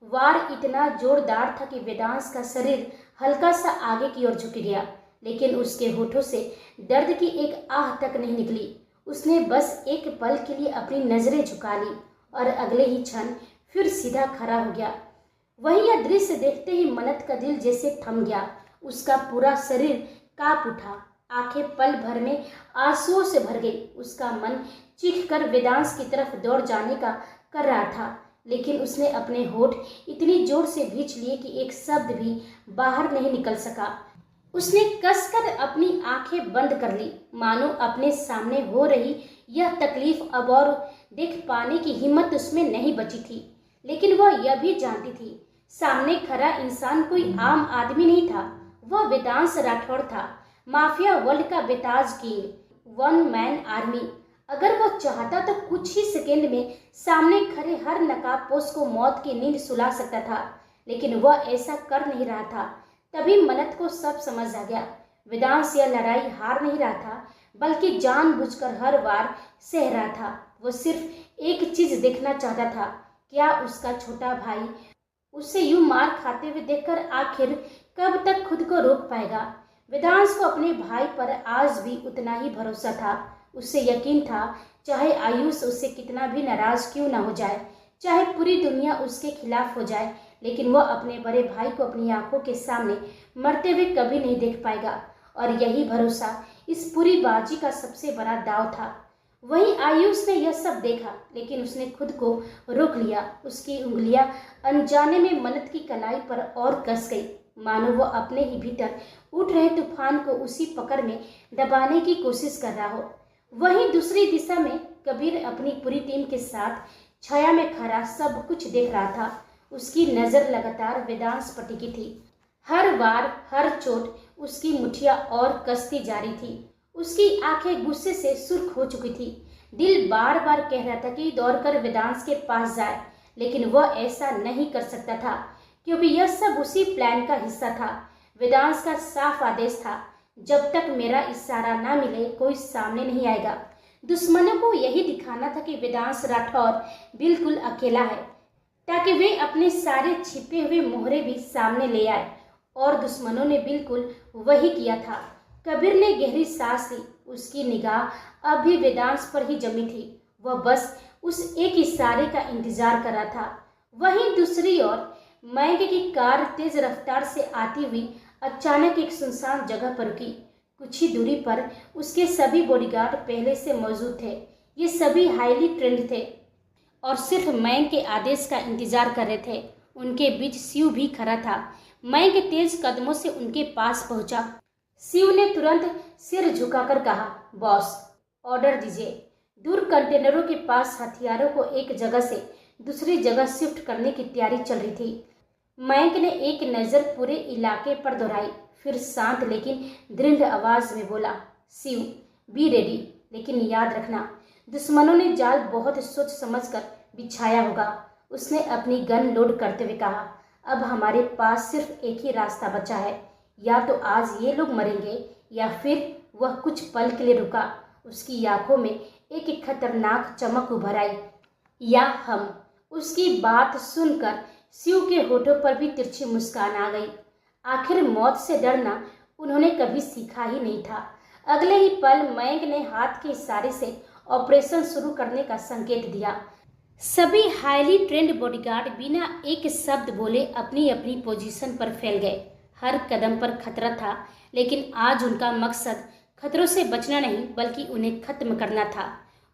वार इतना जोरदार था कि वेदांश का शरीर हल्का सा आगे की ओर झुक गया, लेकिन उसके होठों से दर्द की एक आह तक नहीं निकली। उसने बस एक पल के लिए अपनी नजरें झुका ली और अगले ही क्षण फिर सीधा खड़ा हो गया। वही यह दृश्य देखते ही मनत का दिल जैसे थम गया। उसका पूरा शरीर कांप उठा, आंखें पल भर में आंसुओं से भर गई। उसका मन चीख कर वेदांश की तरफ दौड़ जाने का कर रहा था, लेकिन उसने अपने होठ इतनी जोर से भींच लिए कि एक शब्द भी बाहर नहीं निकल सका। उसने कसकर अपनी आंखें बंद कर ली, मानो अपने सामने हो रही यह तकलीफ अब और देख पाने की हिम्मत उसमें नहीं बची थी। लेकिन वह यह भी जानती थी, सामने खड़ा इंसान कोई आम आदमी नहीं था, वह वेदांश राठौड़ था, माफिया वर्ल्ड का बेताज किंग, वन मैन आर्मी। अगर वह चाहता तो कुछ ही सेकेंड में सामने खड़े हर नकाबपोश को मौत की नींद सुला सकता था, लेकिन वह ऐसा कर नहीं रहा था। तभी मनत को सब समझ आ गया। वेदांश यह लड़ाई हार नहीं रहा था, बल्कि जानबूझकर हर वार सह रहा था। वो सिर्फ एक चीज देखना चाहता था, क्या उसका छोटा भाई उसे यूं मार खाते हुए देखकर आखिर कब तक खुद को रोक पाएगा। वेदांश को अपने भाई पर आज भी उतना ही भरोसा था। उसे यकीन था, चाहे आयुष उससे कितना भी नाराज क्यों ना हो जाए, चाहे पूरी दुनिया उसके खिलाफ हो जाए, लेकिन वह अपने बड़े भाई को अपनी आंखों के सामने मरते हुए कभी नहीं देख पाएगा। और यही भरोसा इस पूरी बाजी का सबसे बड़ा दाव था। वहीं आयुष ने यह सब देखा, लेकिन उसने खुद को रोक लिया। उसकी उंगलियां अनजाने में मनत की कलाई पर और कस गई, मानो वह अपने ही भीतर उठ रहे तूफान को उसी पकड़ में दबाने की कोशिश कर रहा हो। वहीं दूसरी दिशा में कबीर अपनी पूरी टीम के साथ छाया में खड़ा सब कुछ देख रहा था। उसकी नजर लगातार वेदांश पर टिकी थी। हर बार हर चोट उसकी मुठ्ठियां और कसती जा रही थी। उसकी आंखें गुस्से से सुर्ख हो चुकी थी। दिल बार बार कह रहा था कि दौड़कर वेदांश के पास जाए, लेकिन वह ऐसा नहीं कर सकता था, क्योंकि यह सब उसी प्लान का हिस्सा था। वेदांश का साफ आदेश था, जब तक मेरा इशारा ना मिले कोई सामने नहीं आएगा। दुश्मनों को यही दिखाना था कि वेदांश राठौर बिल्कुल अकेला है, ताकि वे अपने सारे छिपे हुए मोहरे भी सामने ले आए। और दुश्मनों ने बिल्कुल वही किया था। कबीर ने गहरी सांस ली। उसकी निगाह अब भी वेदांश पर ही जमी थी। वह बस उस एक इशारे का इंतजार कर रहा था। वहीं दूसरी ओर मैग की कार तेज रफ्तार से आती हुई अचानक एक सुनसान जगह पर रुकी। कुछ ही दूरी पर उसके सभी बॉडीगार्ड पहले से मौजूद थे। ये सभी हाईली ट्रेंड थे और सिर्फ मैग के आदेश का इंतजार कर रहे थे। उनके बीच शिव भी खड़ा था। मैग तेज कदमों से उनके पास पहुंचा। शिव ने तुरंत सिर झुकाकर कहा, बॉस ऑर्डर दीजिए। दूर कंटेनरों के पास हथियारों को एक जगह से दूसरी जगह शिफ्ट करने की तैयारी चल रही थी। मैक ने एक नज़र पूरे इलाके पर दोहराई, फिर शांत लेकिन दृढ़ आवाज में बोला, शिव बी रेडी, लेकिन याद रखना दुश्मनों ने जाल बहुत सोच समझकर बिछाया होगा। उसने अपनी गन लोड करते हुए कहा, अब हमारे पास सिर्फ एक ही रास्ता बचा है, या तो आज ये लोग मरेंगे या फिर। वह कुछ पल के लिए रुका। उसकी आंखों में एक खतरनाक चमक उभर आई, या हम। उसकी बात सुनकर शिव के होठों पर भी तिरछी मुस्कान आ गई। आखिर मौत से डरना उन्होंने कभी सीखा ही नहीं था। अगले ही पल मैग ने हाथ के इशारे से ऑपरेशन शुरू करने का संकेत दिया। सभी हाईली ट्रेंड बॉडीगार्ड बिना एक शब्द बोले अपनी अपनी पोजीशन पर फैल गए। हर कदम पर खतरा था, लेकिन आज उनका मकसद खतरों से बचना नहीं बल्कि उन्हें खत्म करना था।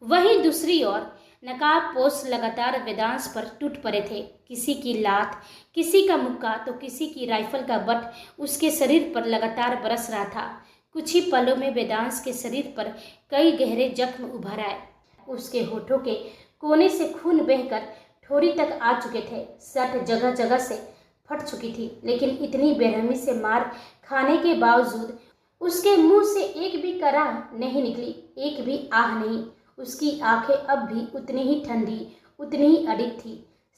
वहीं दूसरी ओर नकाबपोश लगातार वेदांश पर टूट पड़े थे। किसी की लात, किसी का मुक्का तो किसी की राइफल का बट उसके शरीर पर लगातार बरस रहा था। कुछ ही पलों में वेदांश के शरीर पर कई गहरे जख्म उभर आए। उसके होठों के कोने से खून बहकर ठोड़ी तक आ चुके थे। शर्ट जगह जगह से फट चुकी थी, लेकिन इतनी बेरहमी से मार खाने के बावजूद उसके मुंह से एक भी कराह नहीं निकली, एक भी आह नहीं। उसकी आंखें अब भी उतनी ही ठंडी, उतनी ही अडिग थी।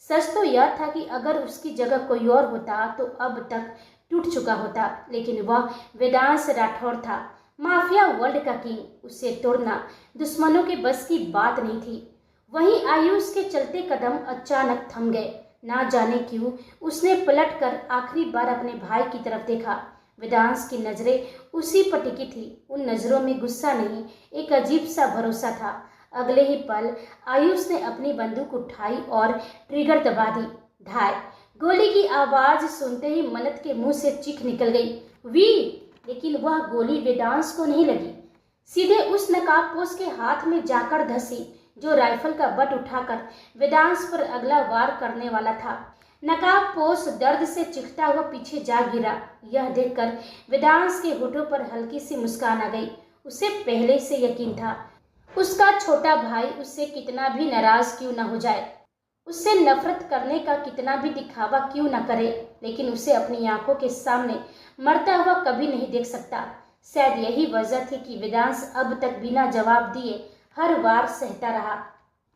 सच तो यह था कि अगर उसकी जगह कोई और होता तो अब तक टूट चुका होता, लेकिन वह वेदांश राठौर था, माफिया वर्ल्ड का किंग। उसे तोड़ना दुश्मनों के बस की बात नहीं थी। वहीं आयुष के चलते कदम अचानक थम गए। ना जाने क्यों उसने पलटकर आखिरी बार अपने भाई की तरफ देखा। वेदांश की नजरें उसी पर टिकी थी। उन नजरों में गुस्सा नहीं, एक अजीब सा भरोसा था। अगले ही पल आयुष ने अपनी बंदूक उठाई और ट्रिगर दबा दी। धाय! गोली की आवाज सुनते ही मन्नत के मुंह से चीख निकल गई, वीर! लेकिन वह गोली वेदांश को नहीं लगी, सीधे उस नकाबपोश के हाथ में जाकर धंसी जो राइफल का बट उठाकर वेदांश पर अगला वार करने वाला था। नकाबपोश दर्द से चीखता हुआ पीछे जा गिरा। यह देखकर वेदांश के होठों पर हल्की सी मुस्कान आ गई। उसे पहले से यकीन था, उसका छोटा भाई उससे कितना भी नाराज क्यों न हो जाए, उससे नफरत करने का कितना भी दिखावा क्यों न करे, लेकिन उसे अपनी आंखों के सामने मरता हुआ कभी नहीं देख सकता। शायद यही वजह थी कि वेदांश अब तक बिना जवाब दिए हर वार सहता रहा।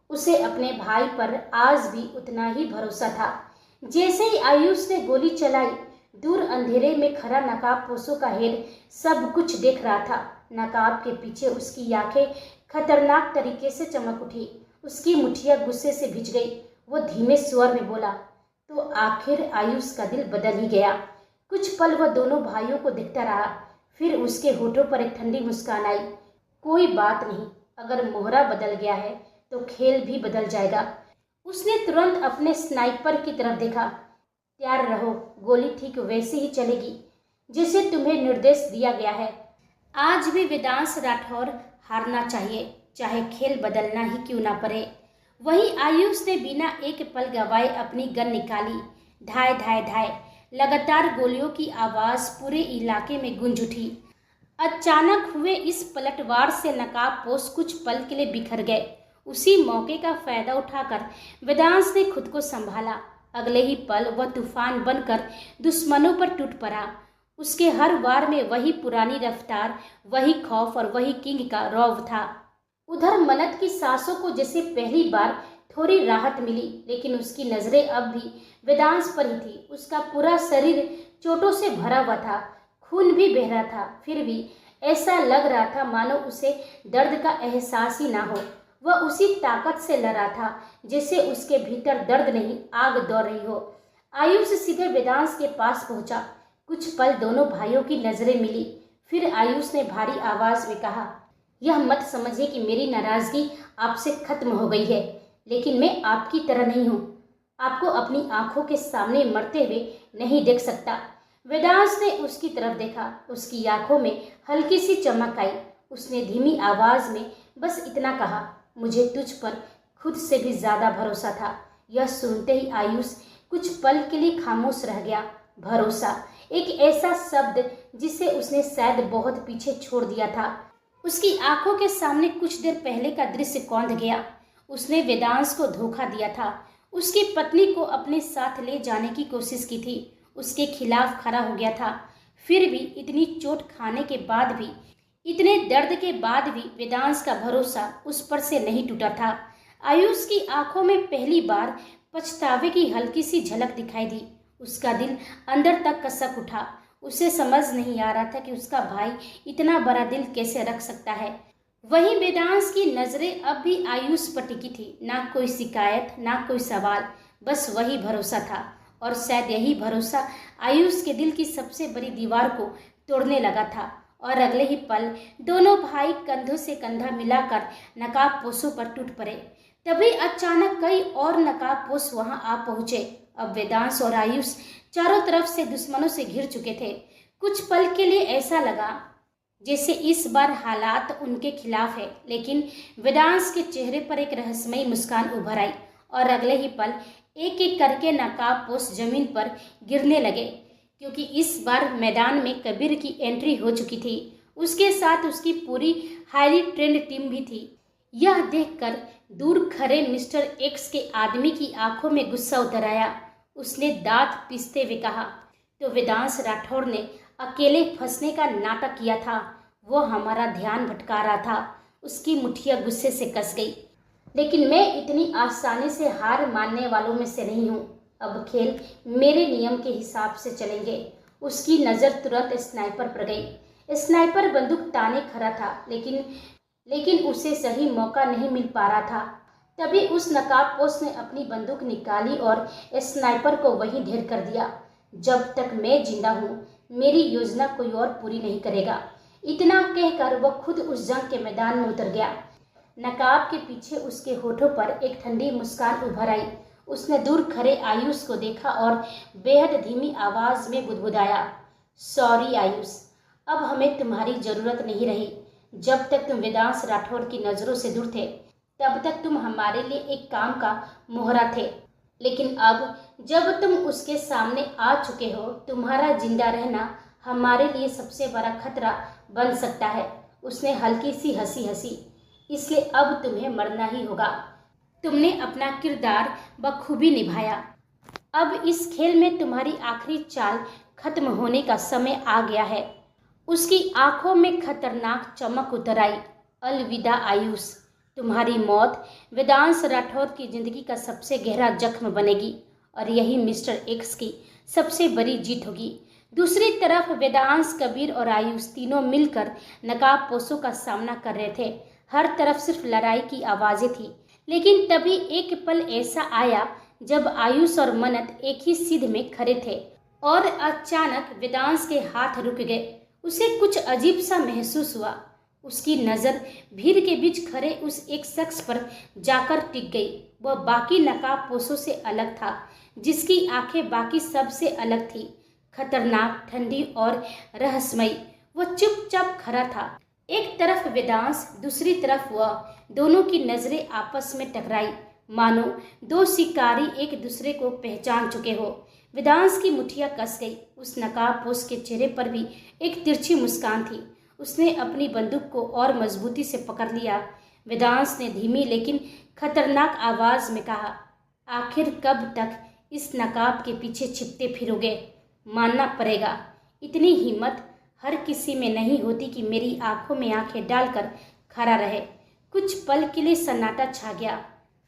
उसे अपने भाई पर आज भी उतना ही भरोसा था। जैसे ही आयुष ने गोली चलाई, दूर अंधेरे में खड़ा नकाबपोशों का हेड सब कुछ देख रहा था। नकाब के पीछे उसकी आंखें खतरनाक तरीके से चमक उठी। उसकी मुठ्ठियां गुस्से से भिज गई। वो धीमे स्वर में बोला, तो आखिर आयुष का दिल बदल ही गया। कुछ पल वह दोनों भाइयों को देखता रहा, फिर उसके होठों पर एक ठंडी मुस्कान आई। कोई बात नहीं, अगर मोहरा बदल गया है तो खेल भी बदल जाएगा। उसने तुरंत अपने स्नाइपर की तरफ देखा। तैयार रहो, गोली ठीक वैसे ही चलेगी जैसे तुम्हें निर्देश दिया गया है। आज भी वेदांश राठौर हारना चाहिए, चाहे खेल बदलना ही क्यों ना पड़े। वहीं आयुष ने बिना एक पल गवाए अपनी गन निकाली। धाय धाय धाय लगातार गोलियों की आवाज पूरे इलाके में गूंज उठी। अचानक हुए इस पलटवार से नकाबपोश कुछ पल के लिए बिखर गए। उसी मौके का फायदा उठाकर वेदांश ने खुद को संभाला। अगले ही पल वह तूफान बनकर दुश्मनों पर टूट पड़ा। उसके हर वार में वही पुरानी रफ्तार, वही खौफ और वही किंग का रौब था। उधर मन्नत की सांसों को जैसे पहली बार थोड़ी राहत मिली, लेकिन उसकी नजरें अब भी वेदांश पर ही थी। उसका पूरा शरीर चोटों से भरा हुआ था, खून भी बह रहा था, फिर भी ऐसा लग रहा था मानो उसे दर्द का एहसास ही ना हो। वह उसी ताकत से लड़ रहा था जैसे उसके भीतर दर्द नहीं, आग दौड़ रही हो। आयुष सीधे वेदांश के पास पहुंचा। कुछ पल दोनों भाइयों की नजरें मिली, फिर आयुष ने भारी आवाज में कहा, यह मत समझिए कि मेरी नाराजगी आपसे खत्म हो गई है, लेकिन मैं आपकी तरह नहीं हूँ। आपको अपनी आंखों के सामने मरते हुए नहीं देख सकता। वेदांश ने उसकी तरफ देखा। उसकी आंखों में हल्की सी चमक आई। उसने धीमी आवाज में बस इतना कहा, मुझे तुझ पर खुद से भी ज्यादा भरोसा था। यह सुनते ही आयुष कुछ पल के लिए खामोश रह गया। भरोसा, एक ऐसा शब्द जिसे उसने शायद बहुत पीछे छोड़ दिया था। उसकी आंखों के सामने कुछ देर पहले का दृश्य कौंध गया। उसने वेदांश को धोखा दिया था, उसकी पत्नी को अपने साथ ले जाने की कोशिश की थी, उसके खिलाफ खड़ा हो गया था। फिर भी इतनी चोट खाने के बाद भी, इतने दर्द के बाद भी वेदांश का भरोसा उस पर से नहीं टूटा था। आयुष की आंखों में पहली बार पछतावे की हल्की सी झलक दिखाई दी। उसका दिल अंदर तक कसक उठा। उसे समझ नहीं आ रहा था कि उसका भाई इतना बड़ा दिल कैसे रख सकता है। वहीं वेदांश की नजरें अब भी आयुष पर टिकी थी। ना कोई शिकायत, ना कोई सवाल, बस वही भरोसा था। और शायद यही भरोसा आयुष के दिल की सबसे बड़ी दीवार को तोड़ने लगा था। और अगले ही पल दोनों भाई कंधों से कंधा मिलाकर नकाबपोशों पर टूट पड़े। तभी अचानक कई और नकाबपोश वहां आ पहुंचे। अब वेदांश और आयुष चारों तरफ से दुश्मनों से घिर चुके थे। कुछ पल के लिए ऐसा लगा जैसे इस बार हालात उनके खिलाफ है, लेकिन वेदांश के चेहरे पर एक रहस्यमयी मुस्कान उभर आई और अगले ही पल एक एक करके नकाबपोश जमीन पर गिरने लगे, क्योंकि इस बार मैदान में कबीर की एंट्री हो चुकी थी। उसके साथ उसकी पूरी हाईली ट्रेंड टीम भी थी। यह देखकर दूर खड़े मिस्टर एक्स के आदमी की आंखों में गुस्सा उतर आया। उसने दांत पीसते हुए कहा, तो वेदांश राठौर ने अकेले फंसने का नाटक किया था। वो हमारा ध्यान भटका रहा था। उसकी मुठ्ठियां गुस्से से कस गई। लेकिन मैं इतनी आसानी से हार मानने वालों में से नहीं हूँ। अब खेल मेरे नियम के हिसाब से चलेंगे। उसकी नज़र तुरंत स्नाइपर पर गई। स्नाइपर बंदूक ताने खड़ा था, लेकिन उसे सही मौका नहीं मिल पा रहा था। तभी उस नकाबपोश ने अपनी बंदूक निकाली और स्नाइपर को वहीं ढेर कर दिया। जब तक मैं जिंदा हूँ मेरी योजना कोई और पूरी नहीं करेगा। इतना कहकर वह खुद उस जंग के मैदान में उतर गया। नकाब के पीछे उसके होठों पर एक ठंडी मुस्कान उभर आई। उसने दूर खड़े आयुष को देखा और बेहद धीमी आवाज में बुदबुदाया, सॉरी आयुष, अब हमें तुम्हारी जरूरत नहीं रही। जब तक तुम वेदांश राठौर की नजरों से दूर थे तब तक तुम हमारे लिए एक काम का मोहरा थे, लेकिन अब जब तुम उसके सामने आ चुके हो तुम्हारा जिंदा रहना हमारे लिए सबसे बड़ा खतरा बन सकता है। उसने हल्की सी हंसी हंसी, इसलिए अब तुम्हें मरना ही होगा। तुमने अपना किरदार बखूबी निभाया। अब इस खेल में तुम्हारी आखिरी चाल खत्म होने का समय आ गया है। उसकी आंखों में खतरनाक चमक उतर आई। अलविदा आयुष, तुम्हारी मौत वेदांश राठौर की जिंदगी का सबसे गहरा जख्म बनेगी और यही मिस्टर एक्स की सबसे बड़ी जीत होगी। दूसरी तरफ वेदांश, कबीर और आयुष तीनों मिलकर नकाबपोशों का सामना कर रहे थे। हर तरफ सिर्फ लड़ाई की आवाजें थी। लेकिन तभी एक पल ऐसा आया जब आयुष और मन्नत एक ही सीध में खड़े थे और अचानक वेदांश के हाथ रुक गए। उसे कुछ अजीब सा महसूस हुआ। उसकी नज़र भीड़ के बीच खड़े उस एक शख्स पर जाकर टिक गई। वह बाकी नकाबपोशों से अलग था, जिसकी आंखें बाकी सब से अलग थी, खतरनाक, ठंडी और रहस्यमयी। वह चुपचाप खड़ा था। एक तरफ वेदांश, दूसरी तरफ वह। दोनों की नजरें आपस में टकराई, मानो दो शिकारी एक दूसरे को पहचान चुके हो। वेदांश की मुठ्ठियां कस गई। उस नकाबपोश के चेहरे पर भी एक तिरछी मुस्कान थी। उसने अपनी बंदूक को और मजबूती से पकड़ लिया। वेदांश ने धीमी लेकिन खतरनाक आवाज में कहा, आखिर कब तक इस नकाब के पीछे छिपते फिरोगे? मानना पड़ेगा, इतनी हिम्मत हर किसी में नहीं होती कि मेरी आंखों में आंखें डालकर खड़ा रहे। कुछ पल के लिए सन्नाटा छा गया।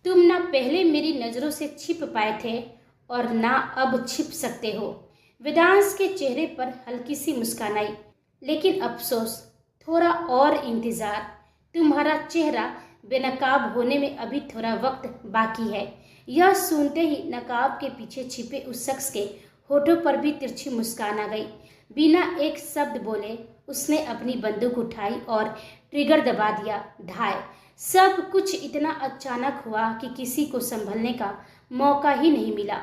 तुम ना पहले मेरी नज़रों से छिप पाए थे और ना अब छिप सकते हो। वेदांश के चेहरे पर हल्की सी मुस्कान आई, लेकिन अफसोस, थोड़ा और इंतज़ार। तुम्हारा चेहरा बेनकाब होने में अभी थोड़ा वक्त बाकी है। यह सुनते ही नकाब के पीछे छिपे उस शख्स के होठों पर भी तिरछी मुस्कान आ गई। बिना एक शब्द बोले उसने अपनी बंदूक उठाई और ट्रिगर दबा दिया। ढाई। सब कुछ इतना अचानक हुआ कि किसी को संभलने का मौका ही नहीं मिला।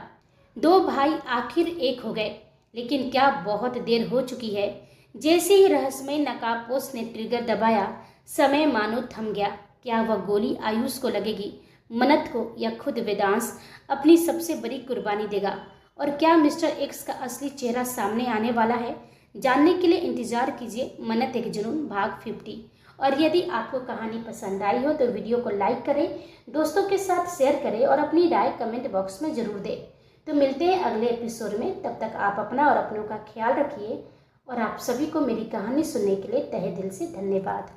दो भाई आखिर एक हो गए, लेकिन क्या बहुत देर हो चुकी है। जैसे ही रहस्यमय नकाबपोश ने ट्रिगर दबाया, समय मानो थम गया। क्या वह गोली आयुष को लगेगी, मन्नत को, या खुद वेदांश अपनी सबसे बड़ी कुर्बानी देगा? और क्या मिस्टर एक्स का असली चेहरा सामने आने वाला है? जानने के लिए इंतजार कीजिए मन्नत एक जुनून भाग 50। और यदि आपको कहानी पसंद आई हो तो वीडियो को लाइक करें, दोस्तों के साथ शेयर करें और अपनी राय कमेंट बॉक्स में ज़रूर दें। तो मिलते हैं अगले एपिसोड में। तब तक आप अपना और अपनों का ख्याल रखिए और आप सभी को मेरी कहानी सुनने के लिए तहे दिल से धन्यवाद।